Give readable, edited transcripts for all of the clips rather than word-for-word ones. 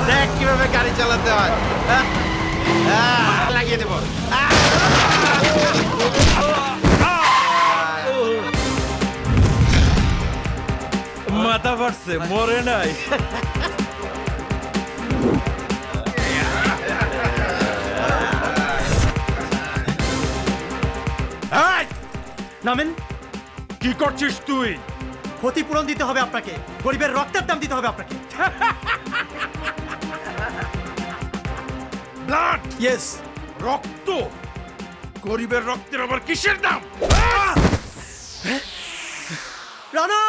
দেখ কিভাবে গাড়ি চালাতে হয়, লাগিয়ে দেব। মাথা ফাটছে, মরে নাই। নামেন। কি করছিস তুই? ক্ষতিপূরণ দিতে হবে আপনাকে, গরিবের রক্তের দাম দিতে হবে আপনাকে। ব্লাড? ইয়েস। রক্ত? গরিবের রক্তের আবার কিসের দাম? রানা!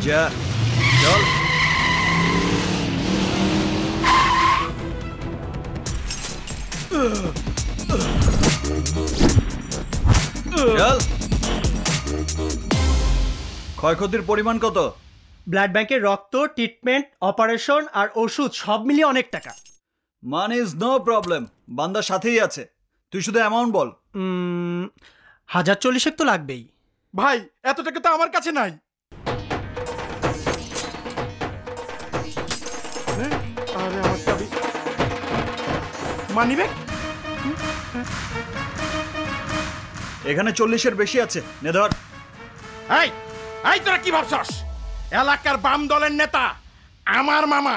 যা, চল। চল। ক্ষয়ক্ষতির পরিমাণ কত? ব্লাড ব্যাংকের রক্ত, ট্রিটমেন্ট, অপারেশন আর ওষুধ সব মিলিয়ে অনেক টাকা। মানি ইজ নো প্রবলেম, বান্দার সাথেই আছে। তুই শুধু অ্যামাউন্ট বল। 1,040 তো লাগবেই। ভাই এত টাকা তো আমার কাছে নাই। আরে আমার চাবি, মানিব্যাগ। এখানে 40-এর বেশি আছে, নে ধর। এই এই তোরা কি ভাবছস? এলাকার বাম দলের নেতা আমার মামা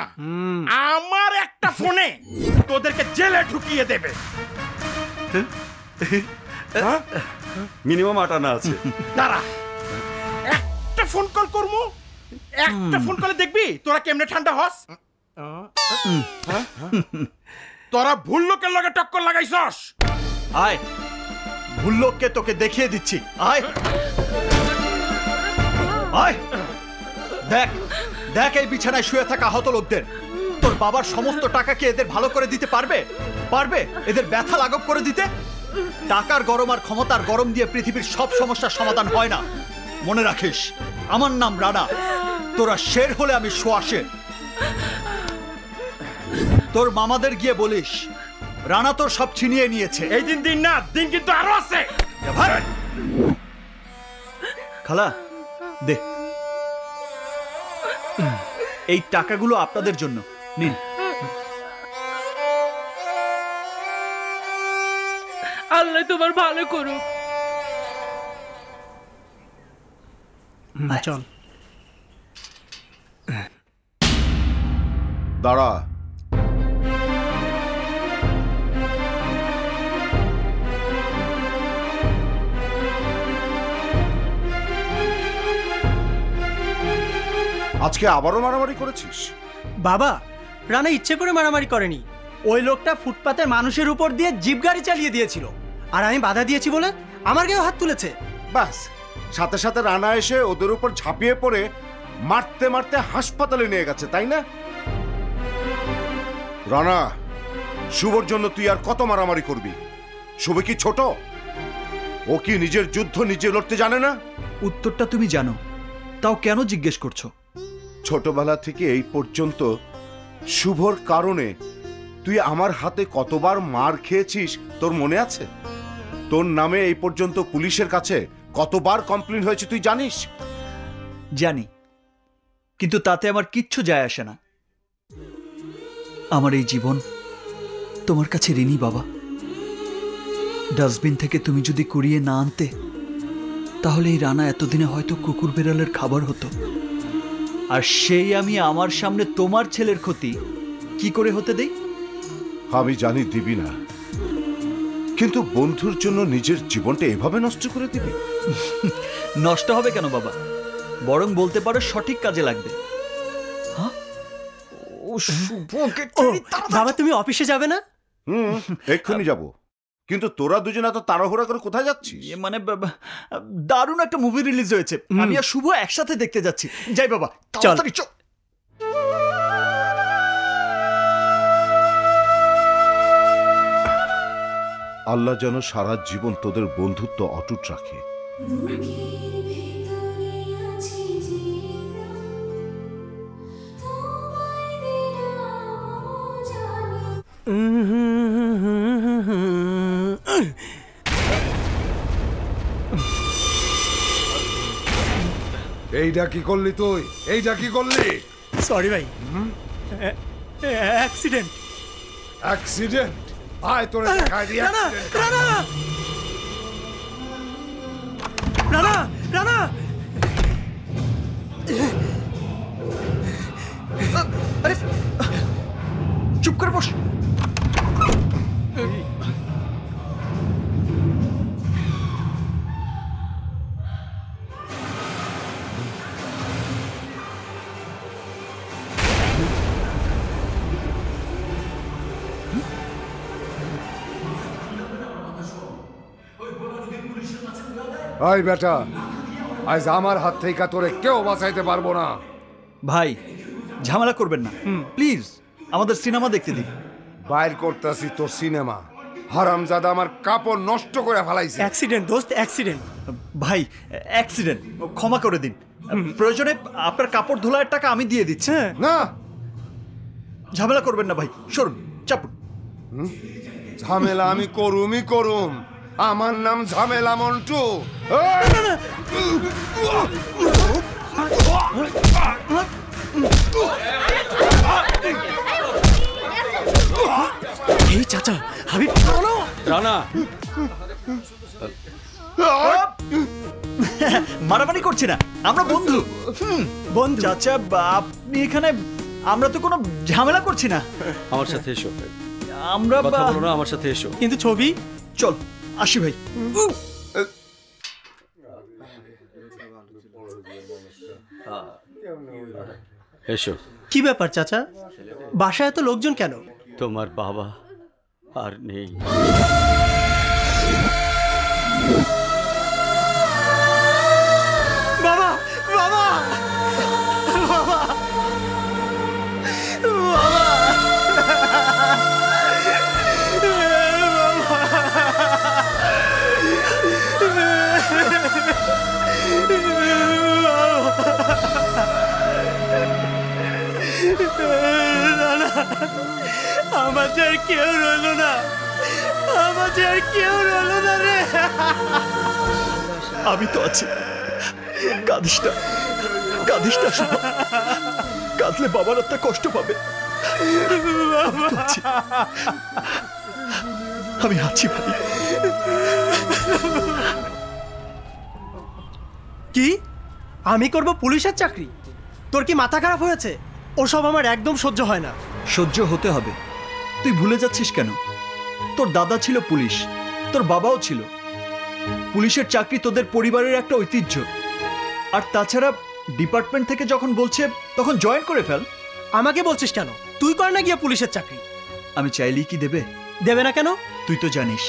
আমার একটা ফোনে তোদেরকে জেলে ঢুকিয়ে দেবে। মিনিমাম 8 আনা আছে। দাঁড়া, একটা ফোন কল করবো, একটা ফোন কলে দেখবি তোরা কেমনে ঠান্ডা হস। তোরা ভুল লোকের লগে টক্কর লাগাইছস। আয়, ভুল লোককে তোকে দেখিয়ে দিচ্ছি। আয় আয়, দেখ দেখ এই বিছানায় শুয়ে থাকা আহত লোকদের। তোর বাবার সমস্ত টাকা কি এদের ভালো করে দিতে পারবে? পারবে এদের ব্যথা লাঘব করে দিতে? টাকার গরম আর ক্ষমতার গরম দিয়ে পৃথিবীর সব সমস্যার সমাধান হয় না। মনে রাখিস, আমার নাম রানা। তোরা শের হলে আমি শোয়া শের। তোর মামাদের গিয়ে বলিস রানা তোর সব ছিনিয়ে নিয়েছে। এই দিন দিন না, দিন কিন্তু আরো আছে। খালা দে, এই টাকাগুলো আপনাদের জন্য নিন। আল্লাহ তোমার ভালো করুক। চল। দাঁড়া, আজকে আবারও মারামারি করেছিস? বাবা, রানা ইচ্ছে করে মারামারি করেনি। ওই লোকটা ফুটপাতের মানুষের উপর দিয়ে জিপ গাড়ি চালিয়ে দিয়েছিল, আর আমি বাধা দিয়েছি বলে আমার গায়ে হাত তুলেছে। বাস, সাথে সাথে রানা এসে ওদের উপর ঝাঁপিয়ে পড়ে মারতে মারতে হাসপাতালে নিয়ে গেছে, তাই না? রানা, শুভর জন্য তুই আর কত মারামারি করবি? শুভ কি ছোট? ও কি নিজের যুদ্ধ নিজে লড়তে জানে না? উত্তরটা তুমি জানো, তাও কেন জিজ্ঞেস করছো? ছোটবেলা থেকে এই পর্যন্ত শুভর কারণে তুই আমার হাতে কতবার মার খেয়েছিস তোর মনে আছে? তোর নামে এই পর্যন্ত পুলিশের কাছে কতবার কমপ্লেন হয়েছে তুই জানিস? জানি, কিন্তু তাতে আমার কিচ্ছু যায় আসে না। আমার এই জীবন তোমার কাছে ঋণী বাবা। ডাস্টবিন থেকে তুমি যদি কুড়িয়ে না আনতে, তাহলে এই রানা এতদিনে হয়তো কুকুর বেড়ালের খাবার হতো। আর সেই আমি আমার সামনে তোমার ছেলের ক্ষতি কি করে হতে দেই? আমি জানি দিবি না, কিন্তু বন্ধুর জন্য নিজের জীবনটা এভাবে নষ্ট করে দিবি? নষ্ট হবে কেন বাবা, বরং বলতে পারো সঠিক কাজে লাগবে। হ্যাঁ? ও শুভকে ও বাবা, তুমি অফিসে যাবে না? এক্ষুনি যাব, কিন্তু তোরা দুজনে এত তাড়াহুড়া করে কোথায় যাচ্ছিস? মানে দারুণ একটা মুভি রিলিজ হয়েছে, আমি আর শুভ একসাথে দেখতে যাচ্ছি। যাই বাবা, তাড়াতাড়ি চল। আল্লাহ যেন সারা জীবন তোদের বন্ধুত্ব অটুট রাখে। এইটা কি করলি তুই? এইটা কি করলি? সরি ভাই, অ্যাক্সিডেন্ট। অ্যাক্সিডেন্ট? আয় তোরে দেখাই দি অ্যাক্সিডেন্ট। রানা, রানা, রানা, আরে চুপ করে বস। আয় বেটা, আজ আমার হাত থেকে তোরে কেউ বাঁচাইতে পারবো না। ভাই ঝামেলা করবেন না প্লিজ, আমাদের সিনেমা দেখতে দিন। বাইর করতেছি তোর সিনেমা। হারামজাদা আমার কাপড় নষ্ট করে ফেলাইছে। অ্যাক্সিডেন্ট দোস্ত, অ্যাক্সিডেন্ট। ভাই অ্যাক্সিডেন্ট, ক্ষমা করে দিন। প্রয়োজনে আপনার কাপড় ধোলার টাকা আমি দিয়ে দিচ্ছি। না, ঝামেলা করবেন না ভাই, সরুন, চাপুন। ঝামেলা আমি করুমই করুম। আমার নাম ঝামেলা মন্টু। এই চাচা, হাবিব রানা, মারামারি করছি না, আমরা বন্ধু। বন্ধু? চাচা আপনি এখানে, আমরা তো কোনো ঝামেলা করছি না। আমার সাথে এসো। আমরা কথা বলো না, আমার সাথে এসো। কিন্তু ছবি? চল আসি ভাই। এসো। কি ব্যাপার চাচা, বাসায় এত লোকজন কেন? তোমার বাবা আর নেই। বাবা, বাবা, বাবা, আমার যে আর কেউ রইল না, আমার যে আর কেউ রইল না রে। আমি তো আছি, কাঁদিস না, কাঁদিস না শুভ। কাঁদলে বাবার একটা কষ্ট পাবে। আমি আছি ভাই। কি আমি করব পুলিশের চাকরি? তোর কি মাথা খারাপ হয়েছে? ওসব আমার একদম সহ্য হয় না। সহ্য হতে হবে। তুই ভুলে যাচ্ছিস কেন? তোর দাদা ছিল পুলিশ, তোর বাবাও ছিল। পুলিশের চাকরি তোদের পরিবারের একটা ঐতিহ্য। আর তাছাড়া ডিপার্টমেন্ট থেকে যখন বলছে তখন জয়েন করে ফেল। আমাকে বলছিস কেন? তুই কর না গিয়ে পুলিশের চাকরি। আমি চাইলেই কি দেবে? দেবে না কেন? তুই তো জানিস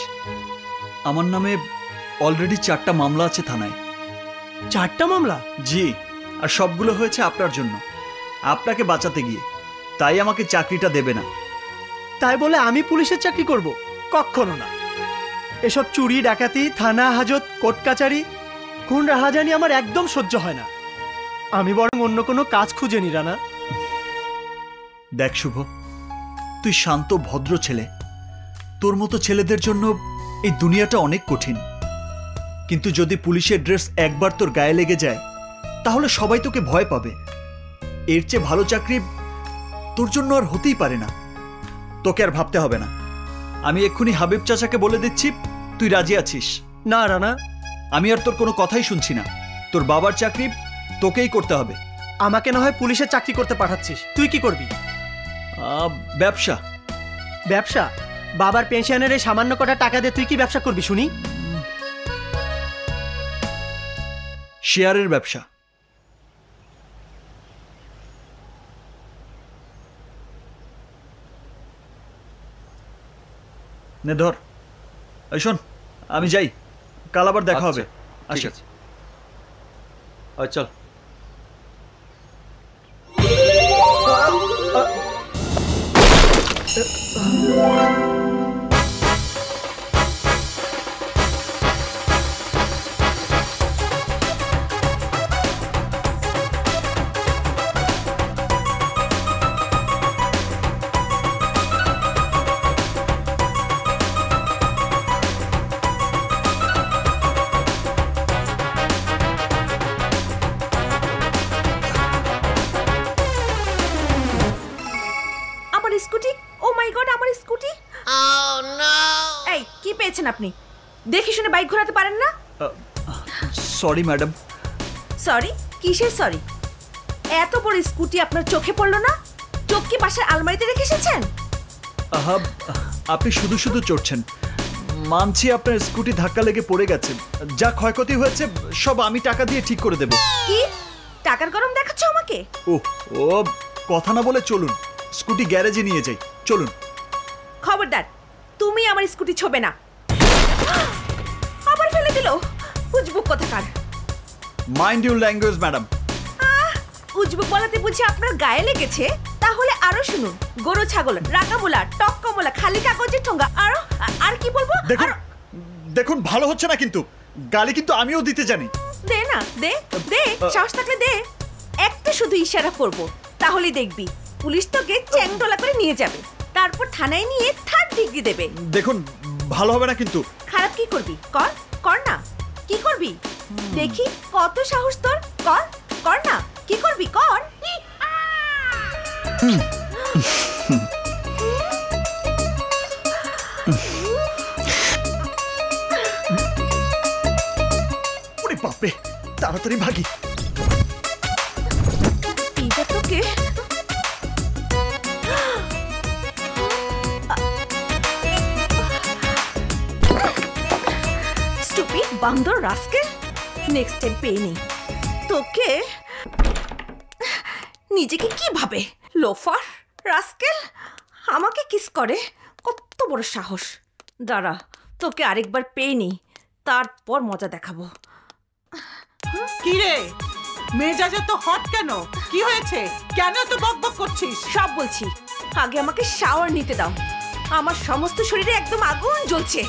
আমার নামে অলরেডি 4টা মামলা আছে থানায়। 4টা মামলা? জি, আর সবগুলো হয়েছে আপনার জন্য, আপনাকে বাঁচাতে গিয়ে। তাই আমাকে চাকরিটা দেবে না। তাই বলে আমি পুলিশের চাকরি করব? কখনো না। এসব চুরি, ডাকাতি, থানা হাজত, কোর্ট কাচারি, খুন রাহাজানি আমার একদম সহ্য হয় না। আমি বরং অন্য কোনো কাজ খুঁজে নি। রানা দেখ শুভ, তুই শান্ত ভদ্র ছেলে। তোর মতো ছেলেদের জন্য এই দুনিয়াটা অনেক কঠিন। কিন্তু যদি পুলিশের ড্রেস একবার তোর গায়ে লেগে যায় তাহলে সবাই তোকে ভয় পাবে। এর চেয়ে ভালো চাকরি তোর জন্য আর হতেই পারে না। তোকে আর ভাবতে হবে না। আমি এক্ষুনি হাবিব চাচাকে বলে দিচ্ছি তুই রাজি আছিস। না রানা, আমি আর তোর কোনো কথাই শুনছি না। তোর বাবার চাকরি তোকেই করতে হবে। আমাকে না হয় পুলিশের চাকরি করতে পাঠাচ্ছিস, তুই কি করবি? ব্যবসা। ব্যবসা? বাবার পেনশনের এই সামান্য কটা টাকা দিয়ে তুই কি ব্যবসা করবি শুনি? শেয়ারের ব্যবসা। নে ধর। এই শোন, আমি যাই, কাল আবার দেখা হবে। ঠিক আছে, চল। স্কুটি, ও মাই গড, আমার স্কুটি! Oh no! এই কি পেয়েছেন আপনি? দেখি শুনে বাইক ঘোরাতে পারেন না? Sorry madam. সরি? কিসের সরি? এত বড় স্কুটি আপনার চোখে পড়লো না? চোখ কি বাসার আলমারিতে রেখে এসেছেন? আপনি শুধু শুধু চড়ছেন। মানছি আপনার স্কুটি ধাক্কা লেগে পড়ে গেছে, যা ক্ষয়ক্ষতি হয়েছে সব আমি টাকা দিয়ে ঠিক করে দেব। কি টাকার গরম দেখাচ্ছ আমাকে? ও কথা না বলে চলুন, স্কুটি গ্যারেজে নিয়ে যাই, চলুন। খবরদার, তুমি আমার স্কুটি ছোবে না। আবার ফেলে দিল, উজবুক কোথাকার। Mind your language madam. উজবুক বলাতে বুঝি আপনার গায়ে লেগেছে? তাহলে আরো শুনুন, গরু ছাগল, রাগামুলা, টক কমলা, খালি কাগজের ঠোঙ্গা, আর কি বলবো? দেখুন ভালো হচ্ছে না, কিন্তু গালি কিন্তু আমিও দিতে জানি। দে না, দে দে, সাহস থাকলে দে। একটা শুধু ইশারা করব, তাহলেই দেখবি পুলিশ তোকে চ্যাংডোলা করে নিয়ে যাবে, তারপর থানায় নিয়ে 3rd ডিগ্রি দেবে। দেখুন ভালো হবে না কিন্তু। খারাপ কি করবি? কর, কর না। কি করবি দেখি, কত সাহস তোর? কর, কর না। কি করবি? কর। ওরে বাপরে, তাড়াতাড়ি ভাগি। এইবার তোকে স্টুপিড বান্দর রাস্কেল, নেক্সট টাইম পেয়ে নেই তোকে। নিজেকে কি ভাবে? লোফার রাস্কেল, আমাকে কিস করে, কত বড় সাহস! দাঁড়া, তোকে আরেকবার পেয়ে নেই, তারপর মজা দেখাবো। কি রে, মেজাজে তো হট কেন? কি হয়েছে? কেন তো বকবক করছিস? সব বলছি, আগে আমাকে শাওয়ার নিতে দাও। আমার সমস্ত শরীরে একদম আগুন জ্বলছে।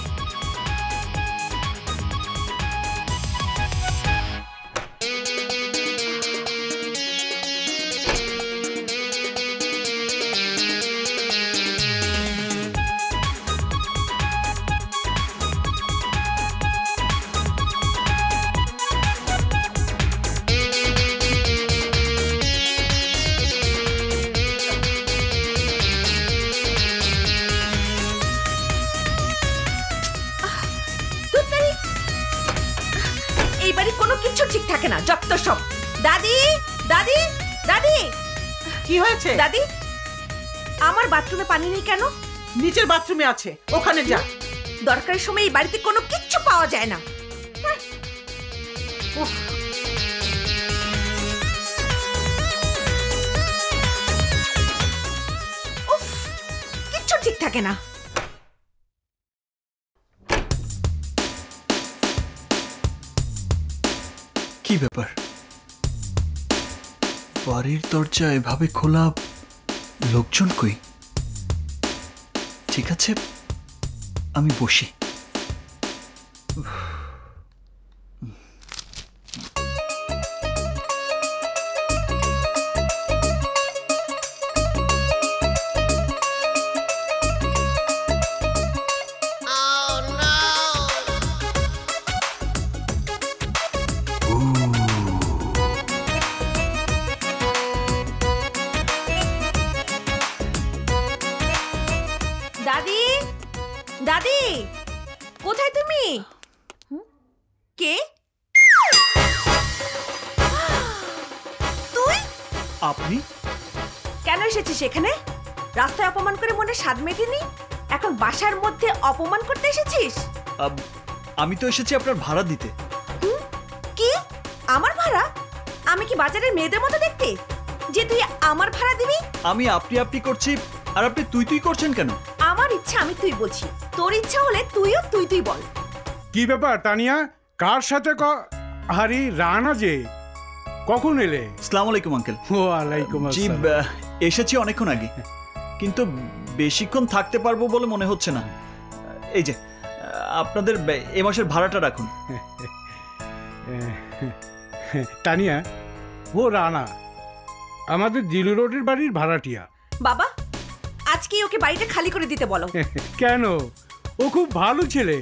ঠিক থাকে না, যত সব। দাদি, দাদি, দাদি! কি হয়েছে? দাদি, আমার বাথরুমে পানি নেই কেন? নিচের বাথরুমে আছে, ওখানে যা। দরকারের সময় এই বাড়িতে কোনো কিচ্ছু পাওয়া যায় না। উফ, কিচ্ছু ঠিক থাকে না। কি ব্যাপার, বাড়ির দরজা এভাবে খোলা, লোকজন কই? ঠিক আছে, আমি বসি। দাদি, দাদি, কোথায় তুমি? কে তুই? আপনি কেন এসেছিস এখানে? রাস্তায় অপমান করে মনে স্বাদ মেটেনি, এখন বাসার মধ্যে অপমান করতে এসেছিস? আমি তো এসেছি আপনার ভাড়া দিতে। কি আমার ভাড়া? আমি কি বাজারের মেয়েদের মতো দেখতে যে তুই আমার ভাড়া দিবি? আমি আপনি আপনি করছি আর আপনি তুই তুই করছেন কেন? আমার ইচ্ছা আমি তুই বলছি, তোর ইচ্ছা হলে তুইও তুই তুই বল। কি ব্যাপার তানিয়া, কার সাথে আরে রানা যে কখন এলে? আসসালামু আলাইকুম আঙ্কেল। ওয়ালাইকুম জি আসসালাম। এসেছি অনেকক্ষণ আগে, কিন্তু বেশিক্ষণ থাকতে পারবো বলে মনে হচ্ছে না। এই যে আপনাদের এ মাসের ভাড়াটা রাখুন। তানিয়া, ও রানা আমাদের দিলু রোডের বাড়ির ভাড়াটিয়া। বাবা, আজকে ওকে বাড়িটা খালি করে দিতে বলো। কেন? ও খুব ভালো ছেলে।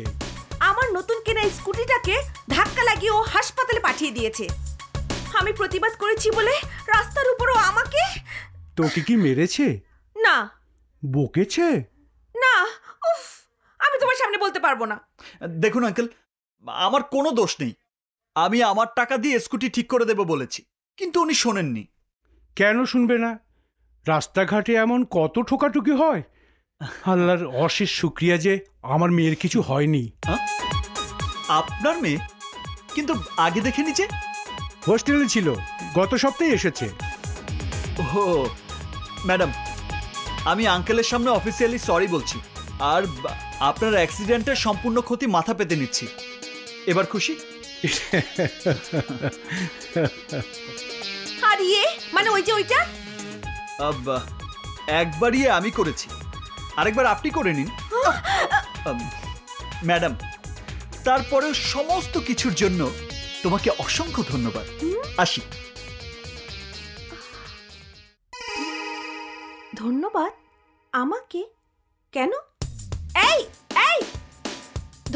আমার নতুন কেনা স্কুটিটাকে ধাক্কা লাগিয়ে ও হাসপাতালে পাঠিয়ে দিয়েছে। আমি প্রতিবাদ করেছি বলে রাস্তার উপরও আমাকে। তোকে কি মেরেছে? না। বকেছে? না। উফ, আমি তোমার সামনে বলতে পারবো না। দেখুন আঙ্কেল, আমার কোনো দোষ নেই। আমি আমার টাকা দিয়ে স্কুটি ঠিক করে দেব বলেছি, কিন্তু উনি শোনেননি। কেন শুনবে না? রাস্তাঘাটে এমন কত ঠোকাঠুকি হয়। আল্লাহর অশেষ শুক্রিয়া যে আমার মেয়ের কিছু হয়নি। আপনার মেয়ে? কিন্তু আগে দেখেনি যে। হোস্টেলে ছিল, গত সপ্তাহে এসেছে। ও ম্যাডাম, আমি আঙ্কেলের সামনে অফিসিয়ালি সরি বলছি, আর আপনার অ্যাক্সিডেন্টের সম্পূর্ণ ক্ষতি মাথা পেতে নিচ্ছি। এবার খুশি? আর ইয়ে মানে ওই যে ওইটা একবারই আমি করেছি, আরেকবার আপনি করে নিন ম্যাডাম। তারপরেও সমস্ত কিছুর জন্য তোমাকে অসংখ্য ধন্যবাদ। আসি। ধন্যবাদ? আমাকে? কেন? এই এই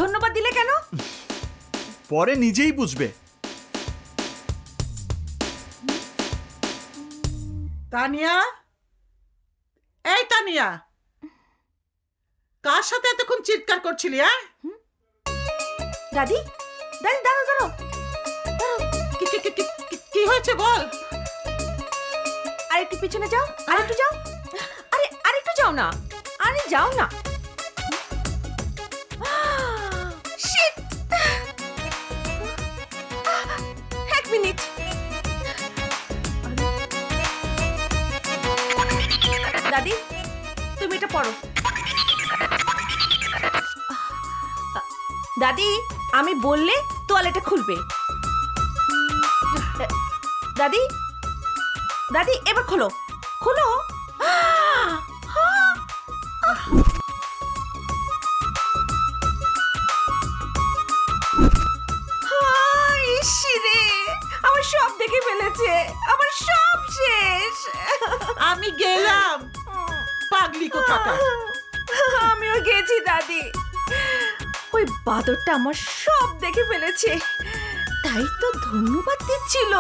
ধন্যবাদ দিলে কেন? পরে নিজেই বুঝবে। তানিয়া, এই তানিয়া, কার সাথে এতক্ষণ চিৎকার করছিলি? দাদি, দাদি দাঁড়াও দাঁড়াও। কি হয়েছে বল। আরেকটু পিছনে যাও, আরেকটু যাও। আরে আরেকটু যাও না, আরে যাও না। শিট, এক মিনিট। দাদি, তুমি এটা পড়ো। দাদি, আমি বললে তোয়ালেটা খুলবে। দাদি, দাদি এবার খোলো, খোলো। ইসিরে, আমার সব দেখে ফেলেছে, আমার সব শেষ। আমি গেলাম, পাগলি কোথাকার। আমিও গেছি দাদি, ওই বাদরটা আমার সব দেখে ফেলেছে, তাই তো ধন্যবাদ দিচ্ছিল।